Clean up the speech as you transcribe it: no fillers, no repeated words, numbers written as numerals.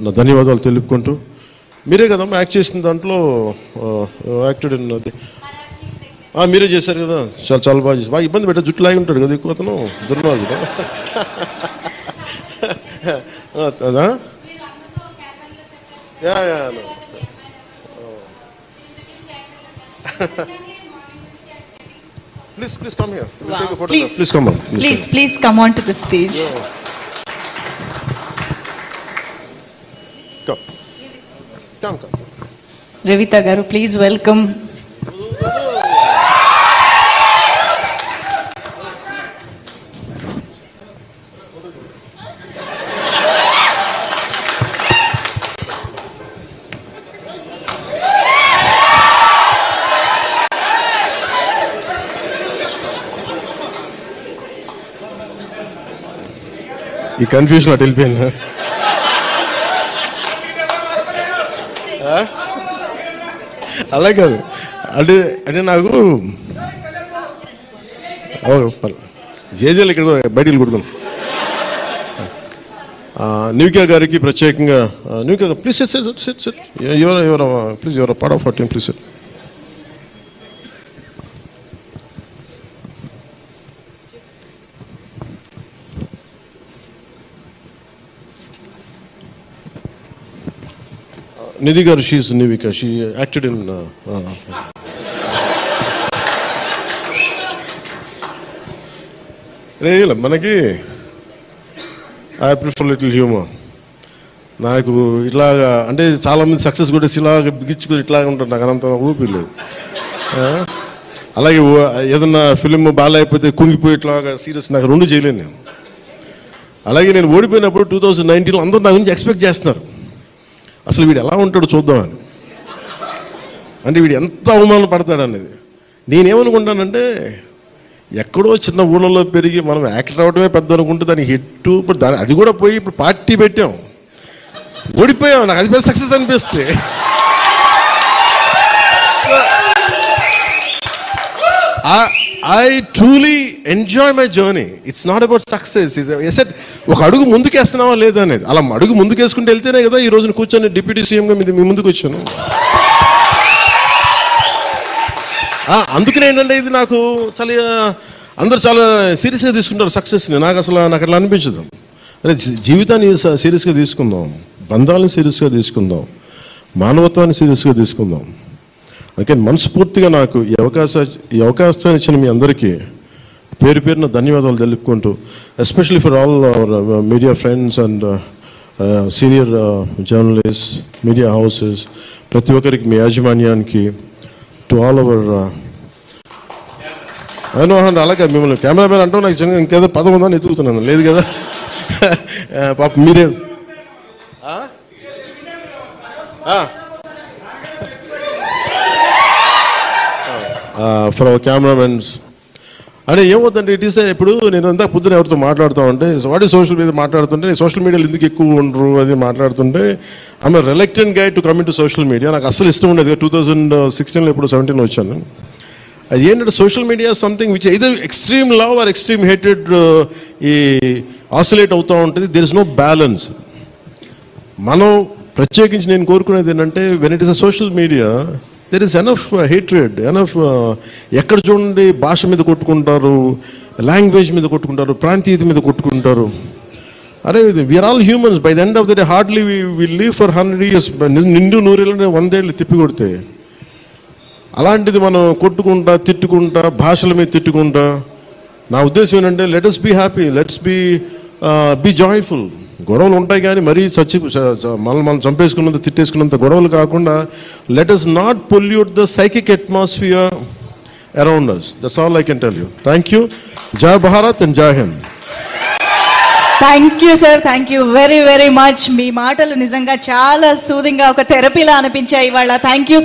నా ధన్యవాదాలు తెలుపుకుంటూ, మీరే కదమ్మా యాక్ట్ చేసిన దాంట్లో యాక్టెడ్ ఉన్నది మీరే చేశారు కదా, చాలా చాలా బాగా చేశారు. బాగా ఇబ్బంది పెట్టా, జుట్టు లాగి ఉంటాడు కదా ఎక్కువ అతను, దుర్మార్గుడు. అదా Please come here. We'll take a photograph. Please come on. Please come on to the stage. Come. Revita garu, please welcome. ఈ కన్ఫ్యూజన్ అటు వెళ్ళిపోయింది. అలా కాదు అంటే నాకు జేజేలు ఇక్కడ బయటికి కొడుకున్నాం. నివికా గారికి ప్రత్యేకంగా, Nivika please sit please your part of our team, please sit. Nidhi garu, she is Nivika. She acted in. మనకి ఐ ప్రిఫర్ లిటిల్ హ్యూమర్. నాకు ఇట్లాగా అంటే చాలామంది సక్సెస్ కూడా ఇలాగ బిగించుకుని ఇట్లాగా ఉంటారు, నాకు అంత ఊపి లేదు. అలాగే ఏదన్నా ఫిలిం బాగాలేకపోతే కుంగిపోయి ఇట్లాగా సీరియస్, నాకు రెండు చేయలేను నేను. అలాగే నేను ఓడిపోయినప్పుడు 2019లో అందరూ నా గురించి ఎక్స్పెక్ట్ చేస్తున్నారు, అసలు వీడు ఎలా ఉంటాడో చూద్దామని, అంటే వీడు ఎంత అవమానం పడతాడు అనేది. నేనేమనుకుంటానంటే, ఎక్కడో చిన్న ఊళ్ళలో పెరిగి మనం యాక్టర్ అవడమే పెద్ద అనుకుంటే దానికి హిట్, ఇప్పుడు అది కూడా పోయి ఇప్పుడు పార్టీ పెట్టాం, ఓడిపోయాం, నాకు అది పెద్ద సక్సెస్ అనిపిస్తే. I truly enjoy my journey. It's not about success. I said, ఒక అడుగు ముందుకేస్తున్నావా లేదా అనేది. అలా అడుగు ముందుకేసుకుంటూ వెళ్తేనే కదా ఈ రోజున కూర్చొని డిప్యూటీ సీఎంగా మీ ముందుకు వచ్చాను. అందుకనే ఏంటంటే ఇది నాకు చాలా అందరూ చాలా సీరియస్గా తీసుకుంటారు సక్సెస్ని. నాకు అట్లా అనిపించదు. అరే జీవితాన్ని సీరియస్గా తీసుకుందాం, బంధాలను సీరియస్గా తీసుకుందాం, మానవత్వాన్ని సీరియస్గా తీసుకుందాం. అందుకే మనస్ఫూర్తిగా నాకు ఈ అవకాశాన్ని ఇచ్చిన మీ అందరికీ పేరు పేరున ధన్యవాదాలు తెలుపుకుంటూ, especially for all our media friends and senior journalist, media houses, ప్రతి ఒక్కరికి, మీ యాజమాన్యానికి, టు ఆల్ అవర్ అలాగే మిమ్మల్ని కెమెరామెన్ అంటూ నాకు చిన్న ఇంకేదో పదం ఉందని ఎదుగుతున్నాను, లేదు కదా పాప మీరే ఫర్ అవర్ కెమెరామెన్స్. అంటే ఏమవుతుందంటే ఇట్ ఈస్ ఇప్పుడు నేను అంతా పొద్దున ఎవరితో మాట్లాడుతూ ఉంటే, వాట్ ఈస్ సోషల్ మీడియా మాట్లాడుతుంటే, నేను సోషల్ మీడియాలో ఎందుకు ఎక్కువ ఉండరు అది మాట్లాడుతుంటే, I'm reluctant guy to come in to social media. నాకు అసలు ఇష్టం ఉండేది. 2016లో ఇప్పుడు 17 వచ్చాను. అది ఏంటంటే social media something which either extreme love or extreme hated ఈ ఆసిలేట్ అవుతూ ఉంటుంది. There is no balance. మనం ప్రత్యేకించి నేను కోరుకునేది ఏంటంటే, when it is a social media there is enough hatred, enough ఎక్కడ చూడండి భాష మీద కొట్టుకుంటారు, లాంగ్వేజ్ మీద కొట్టుకుంటారు, ప్రాంతీయత మీద కొట్టుకుంటారు. అరే we are all humans. By the end of the day hardly we live for 100 years. నిండు 100 ఏళ్ళని 100 ఏళ్ళు తిప్పి కొడితే, అలాంటిది మనం కొట్టుకుంటా తిట్టుకుంటా భాషల మీద తిట్టుకుంటా, నా ఉద్దేశం ఏంటంటే let us be happy, let's be joyful. గొడవలు ఉంటాయి కానీ మరీ మనం చంపేసుకున్నంత తిట్టేసుకున్నంత గొడవలు కాకుండా, let us not pollute the psychic atmosphere around us. That's all I can tell you. Thank you. Jai Bharat and Jai Hind. Thank you sir, thank you very very much. మీ మాటలు నిజంగా చాలా సూదింగ్గా ఒక థెరపీలా అనిపించాయి ఇవాళ. Thank you.